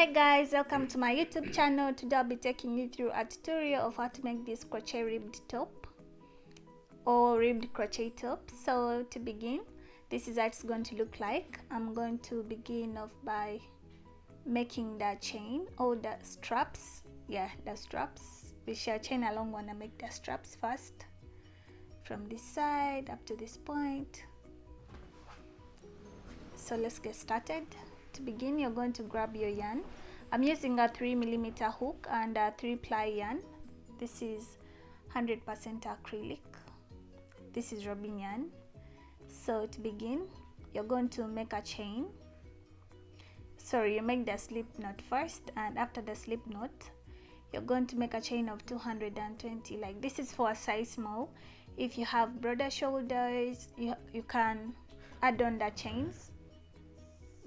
Hey guys, welcome to my YouTube channel. Today I'll be taking you through a tutorial of how to make this crochet ribbed top or ribbed crochet top. So to begin, this is how it's going to look like. I'm going to begin off by making the chain or the straps. The straps. We shall chain along when I make the straps first, from this side up to this point. So let's get started. To begin, you're going to grab your yarn. I'm using a 3mm hook and a 3-ply yarn. This is 100% acrylic. This is robin yarn. So to begin, you're going to make a chain. You make the slip knot first, and after the slip knot, you're going to make a chain of 220. Like this is for a size small. If you have broader shoulders, you can add on the chains.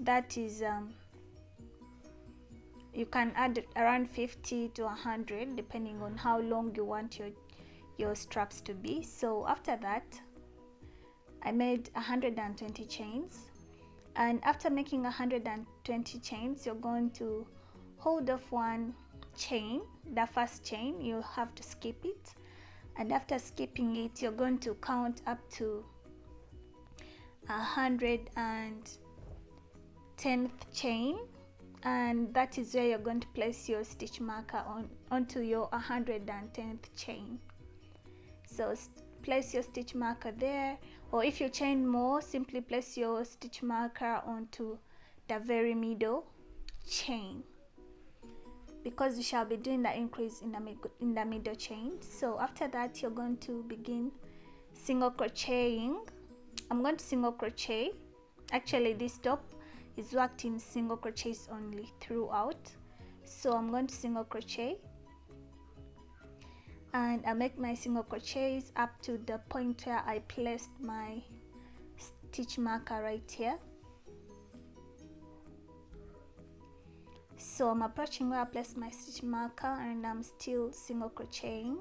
That is you can add around 50 to 100 depending on how long you want your straps to be. So after that, I made 120 chains, and after making 120 chains, you're going to hold off one chain. The first chain, you have to skip it, and after skipping it, you're going to count up to 110th chain, and that is where you're going to place your stitch marker onto your 110th chain. So place your stitch marker there, or if you chain more, simply place your stitch marker onto the very middle chain, because we shall be doing the increase in the middle chain. So after that, you're going to begin single crocheting. I'm going to single crochet. Actually, this top is worked in single crochets only throughout, so I'm going to single crochet, and I make my single crochets up to the point where I placed my stitch marker right here. So I'm approaching where I placed my stitch marker, and I'm still single crocheting.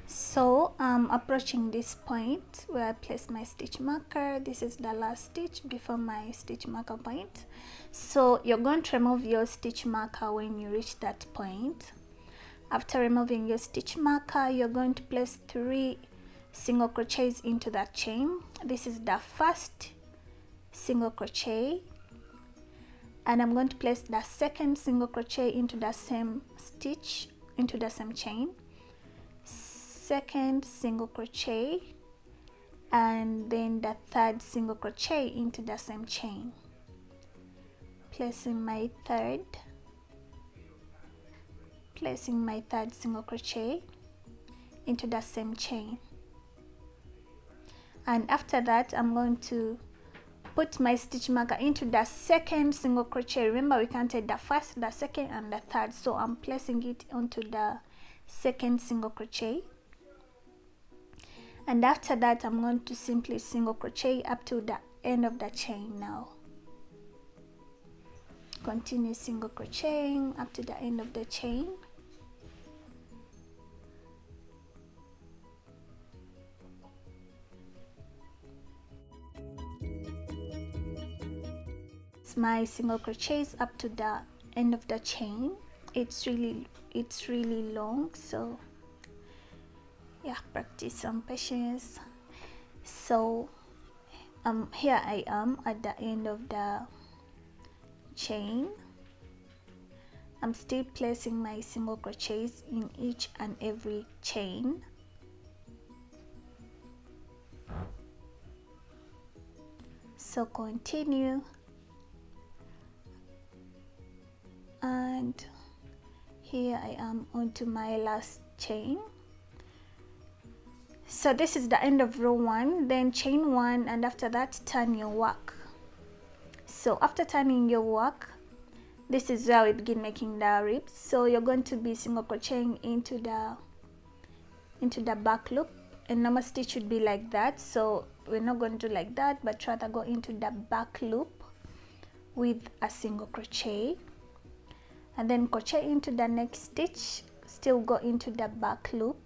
So I'm approaching this point where I placed my stitch marker. This is the last stitch before my stitch marker point. So you're going to remove your stitch marker when you reach that point. After removing your stitch marker, you're going to place 3 single crochets into that chain. This is the first single crochet, and I'm going to place the second single crochet into the same stitch, into the same chain. Second single crochet, and then the third single crochet into the same chain, placing my third single crochet into the same chain. And after that, I'm going to put my stitch marker into the second single crochet. Remember, we counted the first, the second, and the third, so I'm placing it onto the second single crochet. And after that, I'm going to simply single crochet up to the end of the chain. Now continue single crocheting up to the end of the chain. It's my single crochets up to the end of the chain. It's really long, so yeah, practice some patience. So here I am at the end of the chain. I'm still placing my single crochets in each and every chain. So continue, and here I am onto my last chain. So this is the end of row 1, then chain 1, and after that turn your work. So after turning your work, this is where we begin making the ribs. So you're going to be single crocheting into the back loop, and normal stitch should be like that. So we're not going to do like that, but rather go into the back loop with a single crochet, and then crochet into the next stitch, still go into the back loop.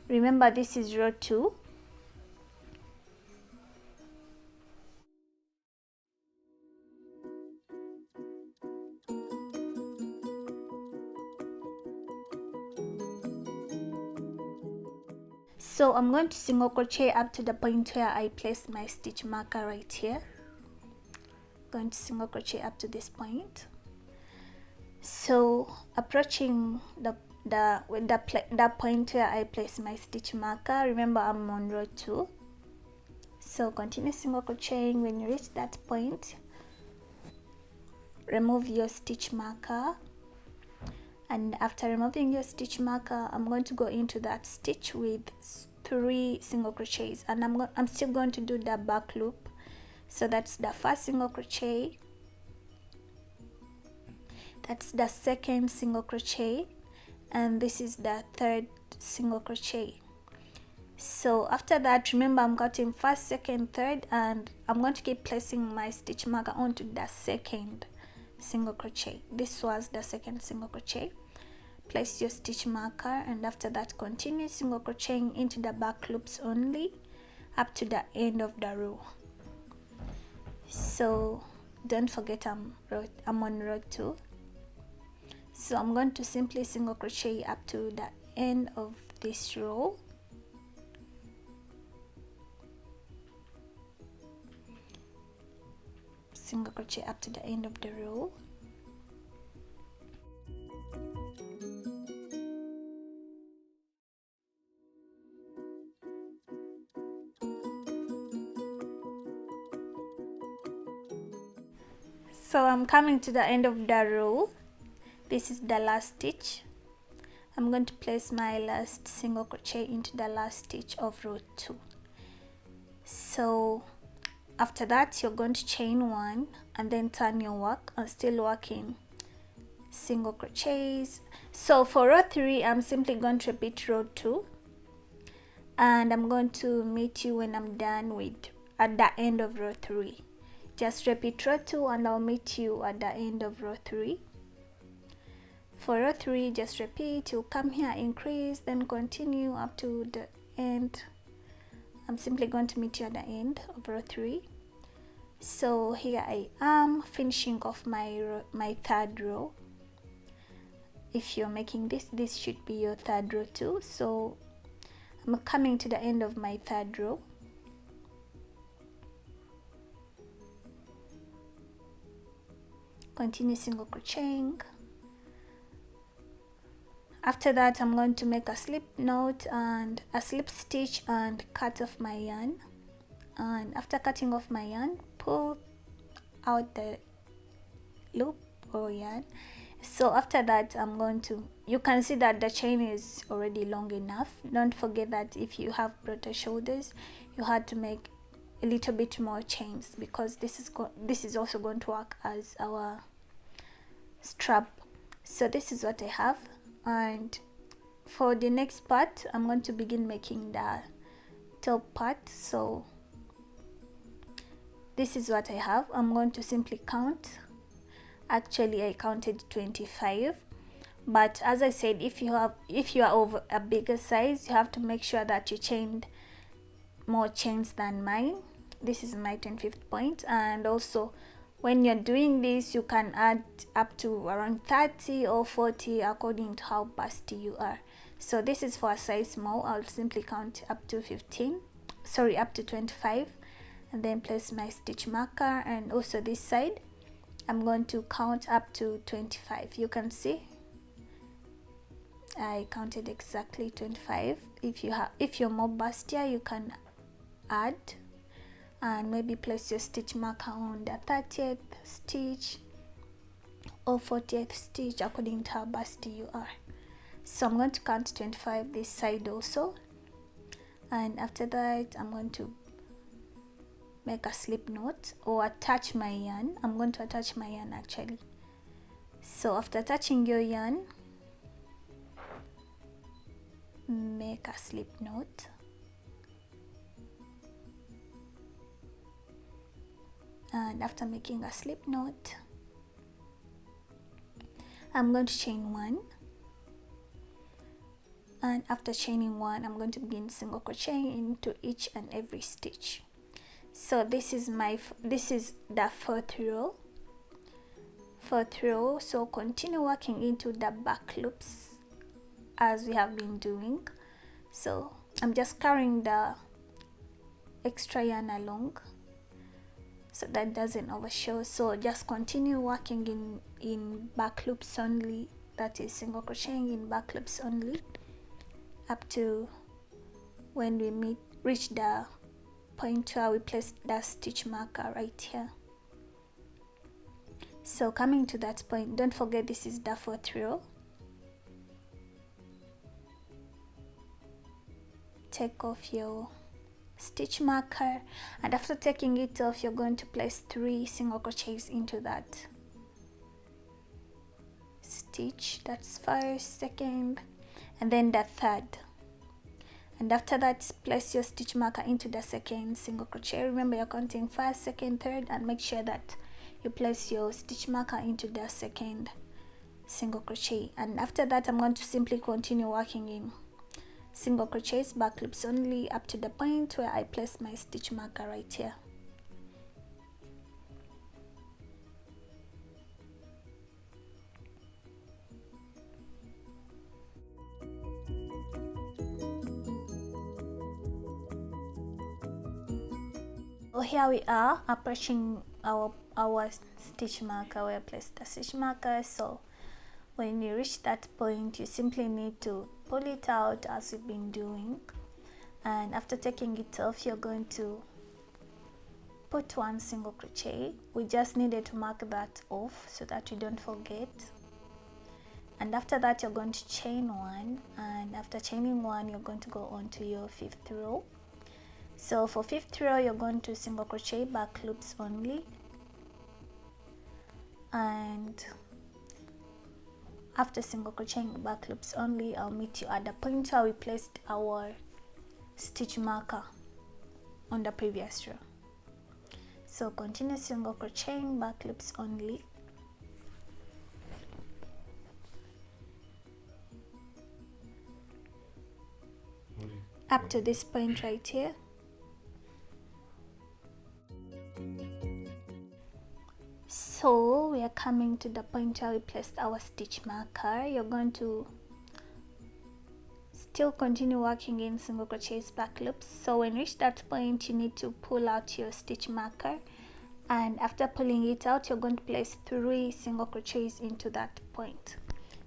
Remember, this is row 2. So I'm going to single crochet up to the point where I place my stitch marker right here. Going to single crochet up to this point. So approaching the point where I place my stitch marker, remember I'm on row 2. So continue single crocheting. When you reach that point, remove your stitch marker, and after removing your stitch marker, I'm going to go into that stitch with 3 single crochets, and I'm still going to do the back loop. So that's the first single crochet, that's the second single crochet, and this is the third single crochet. So after that, remember I'm cutting first, second, third, and I'm going to keep placing my stitch marker onto the second single crochet. This was the second single crochet. Place your stitch marker, and after that continue single crocheting into the back loops only up to the end of the row. So don't forget I'm on row 2. So I'm going to simply single crochet up to the end of this row. Single crochet up to the end of the row. So I'm coming to the end of the row. This is the last stitch. I'm going to place my last single crochet into the last stitch of row 2. So after that, you're going to chain 1 and then turn your work and still working single crochets. So for row 3, I'm simply going to repeat row 2, and I'm going to meet you when I'm done with at the end of row 3. Just repeat row 2 and I'll meet you at the end of row 3. For row 3, just repeat, you'll come here, increase, then continue up to the end. I'm simply going to meet you at the end of row 3. So here I am finishing off my third row. If you're making this should be your third row too. So I'm coming to the end of my third row. Continue single crocheting. After that, I'm going to make a slip knot and a slip stitch and cut off my yarn. And after cutting off my yarn, pull out the loop or yarn. So after that, I'm going to, you can see that the chain is already long enough. Don't forget that if you have broader shoulders, you had to make a little bit more chains, because this is also going to work as our strap. So this is what I have, and for the next part, I'm going to begin making the top part. So this is what I have. I'm going to simply count. Actually, I counted 25, but as I said, if you are over a bigger size, you have to make sure that you chained more chains than mine. This is my 25th point, and also when you're doing this, you can add up to around 30 or 40 according to how busty you are. So this is for a size small. I'll simply count up to 25, and then place my stitch marker, and also this side I'm going to count up to 25. You can see I counted exactly 25. If you're more bustier, you can add and maybe place your stitch marker on the 30th stitch or 40th stitch according to how busty you are. So I'm going to count 25 this side also, and after that I'm going to make a slip knot or attach my yarn. I'm going to attach my yarn actually. So after attaching your yarn, make a slip knot, and after making a slip knot, I'm going to chain 1, and after chaining 1, I'm going to begin single crocheting into each and every stitch. So this is the fourth row. So continue working into the back loops as we have been doing. So I'm just carrying the extra yarn along so that doesn't overshow. So just continue working in back loops only, that is single crocheting in back loops only, up to when we reach the point where we place the stitch marker right here. So coming to that point, don't forget this is the 4th row. Take off your stitch marker, and after taking it off, you're going to place 3 single crochets into that stitch. That's 1st, 2nd, and then the 3rd. And after that, place your stitch marker into the 2nd single crochet. Remember, you're counting 1st, 2nd, 3rd, and make sure that you place your stitch marker into the 2nd single crochet. And after that, I'm going to simply continue working in single crochets, back loops only, up to the point where I place my stitch marker right here. So here we are approaching our stitch marker where I placed the stitch marker. So when you reach that point, you simply need to pull it out as we've been doing, and after taking it off, you're going to put 1 single crochet. We just needed to mark that off so that you don't forget. And after that, you're going to chain 1, and after chaining 1, you're going to go on to your 5th row. So for 5th row, you're going to single crochet, back loops only, and after single crocheting back loops only, I'll meet you at the point where we placed our stitch marker on the previous row. So continue single crocheting, back loops only, up to this point right here. So we are coming to the point where we placed our stitch marker. You're going to still continue working in single crochets, back loops. So when you reach that point, you need to pull out your stitch marker, and after pulling it out, you're going to place 3 single crochets into that point,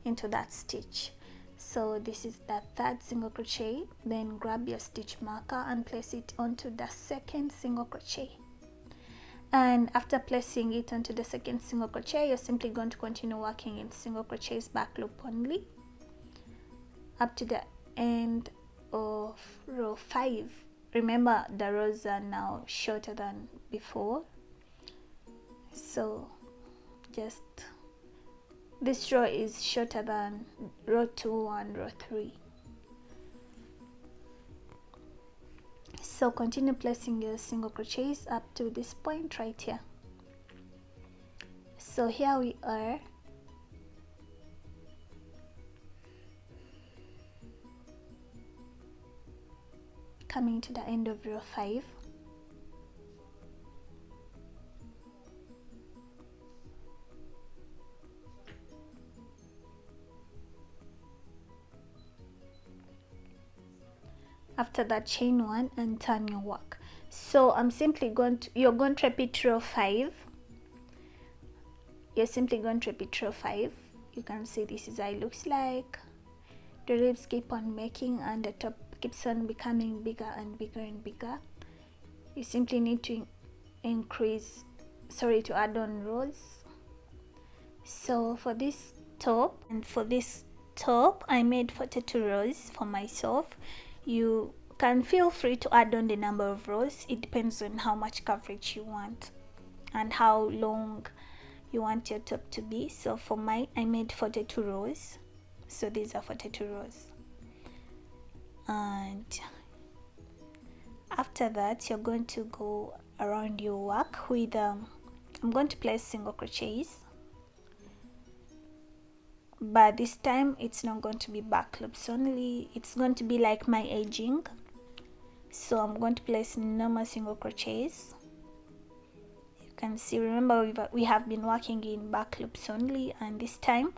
into that stitch. So this is the 3rd single crochet. Then grab your stitch marker and place it onto the 2nd single crochet. And after placing it onto the 2nd single crochet, you're simply going to continue working in single crochets, back loop only, up to the end of row 5. Remember, the rows are now shorter than before, so just this row is shorter than row 2 and row 3. So continue placing your single crochets up to this point right here. So here we are. Coming to the end of row 5. After that, chain 1 and turn your work. So I'm simply going to, you're going to repeat row 5. You're simply going to repeat row 5. You can see this is how it looks like. The ribs keep on making and the top keeps on becoming bigger and bigger and bigger. You simply need to to add on rows. So for this top and for this top, I made 42 rows for myself. You can feel free to add on the number of rows. It depends on how much coverage you want and how long you want your top to be. So for mine, I made 42 rows. So these are 42 rows. And after that, you're going to go around your work with I'm going to place single crochets, but this time it's not going to be back loops only. It's going to be like my edging. So I'm going to place normal single crochets. You can see, remember we have been working in back loops only, and this time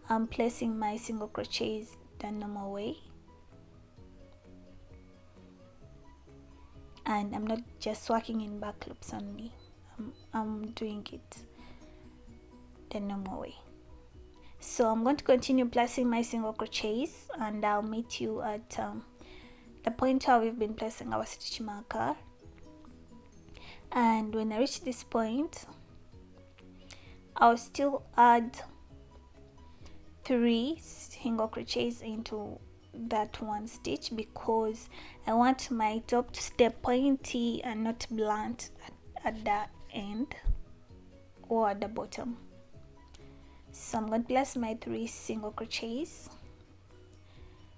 I'm placing my single crochets the normal way. and I'm not just working in back loops only. I'm doing it the normal way. So I'm going to continue placing my single crochets, and I'll meet you at the point where we've been placing our stitch marker. And when I reach this point, I'll still add 3 single crochets into that one stitch, because I want my top to stay pointy and not blunt at the end or at the bottom. So I'm going to place my 3 single crochets.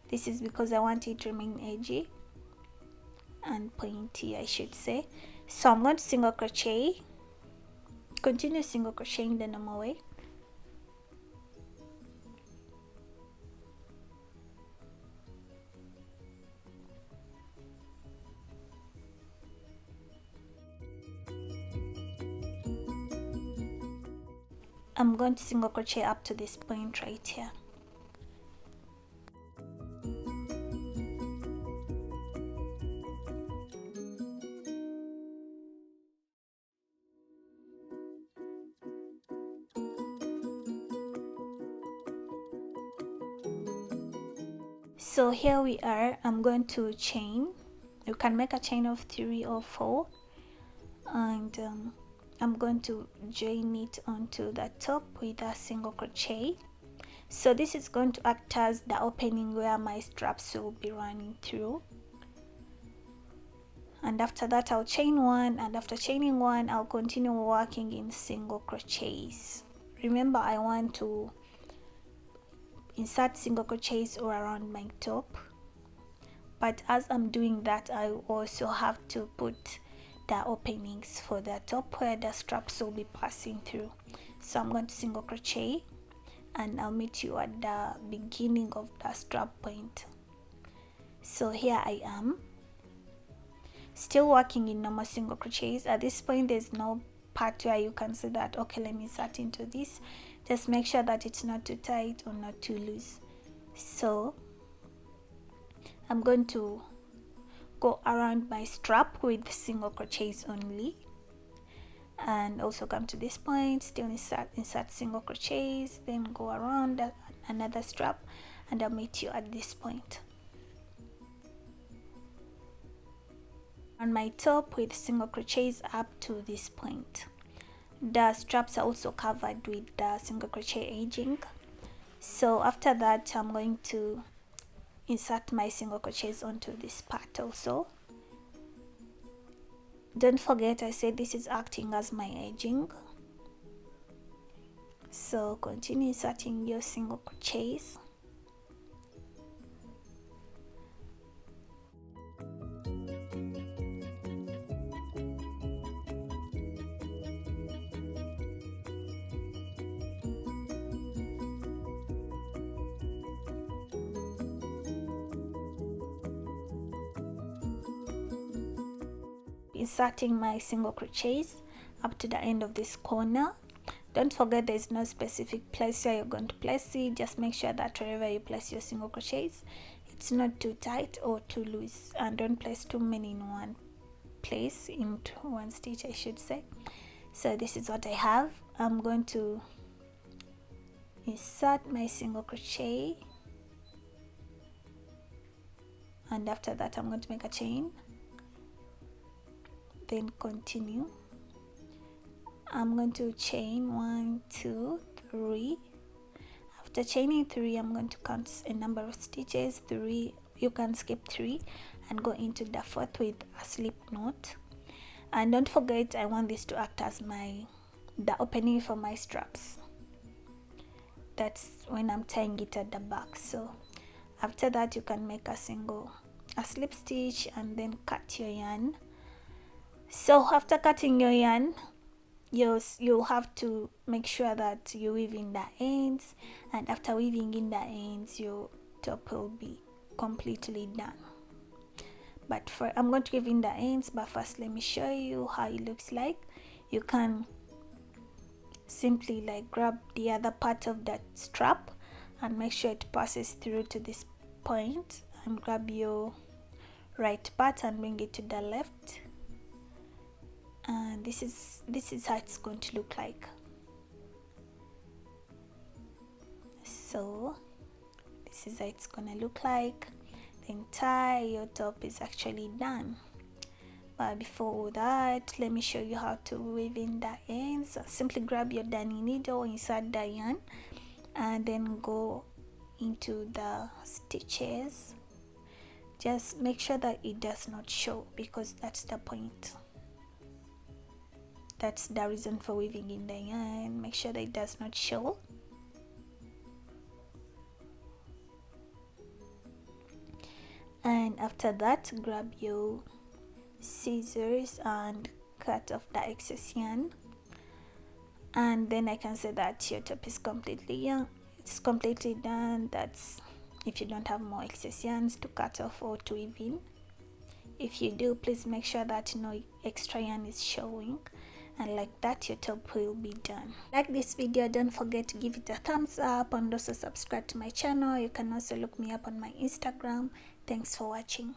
This is because I want it to remain edgy and pointy, I should say. So I'm going to single crochet, continue single crocheting the normal way. I'm going to single crochet up to this point right here. So here we are. I'm going to chain. You can make a chain of 3 or 4, and I'm going to join it onto the top with a single crochet. So this is going to act as the opening where my straps will be running through. And after that I'll chain 1, and after chaining 1 I'll continue working in single crochets. Remember, I want to insert single crochets all around my top, but as I'm doing that I also have to put the openings for the top where the straps will be passing through. So I'm going to single crochet, and I'll meet you at the beginning of the strap point. So here I am, still working in normal single crochets. At this point there's no part where you can say that, okay, let me insert into this. Just make sure that it's not too tight or not too loose. So I'm going to go around my strap with single crochets only, and also come to this point, still insert single crochets, then go around another strap, and I'll meet you at this point. On my top with single crochets up to this point. The straps are also covered with the single crochet edging. So after that I'm going to insert my single crochets onto this part also. Don't forget, I said this is acting as my edging. So continue inserting your single crochets. Inserting my single crochets up to the end of this corner. Don't forget, there is no specific place where you're going to place it. Just make sure that wherever you place your single crochets, it's not too tight or too loose, and don't place too many in one place, into one stitch I should say. So this is what I have. I'm going to insert my single crochet, and after that I'm going to make a chain, then continue. I'm going to chain 1, 2, 3. After chaining 3, I'm going to count a number of stitches, 3. You can skip 3 and go into the 4th with a slip knot. And don't forget, I want this to act as the opening for my straps. That's when I'm tying it at the back. So after that you can make a slip stitch and then cut your yarn. So after cutting your yarn, you'll have to make sure that you weave in the ends, and after weaving in the ends your top will be completely done. But I'm going to weave in the ends, but first let me show you how it looks like. You can simply grab the other part of that strap and make sure it passes through to this point, and grab your right part and bring it to the left. and this is how it's going to look like. So this is how it's gonna look like. The entire top is actually done. But before that, let me show you how to weave in the ends. Simply grab your darning needle, insert the yarn, and then go into the stitches. Just make sure that it does not show, because that's the point. That's the reason for weaving in the yarn. Make sure that it does not show. And after that, grab your scissors and cut off the excess yarn, and then I can say that your top is completely done. That's if you don't have more excess yarns to cut off or to weave in. If you do, please make sure that no extra yarn is showing, and like that your top will be done. Like this video, don't forget to give it a thumbs up and also subscribe to my channel. You can also look me up on my Instagram. Thanks for watching.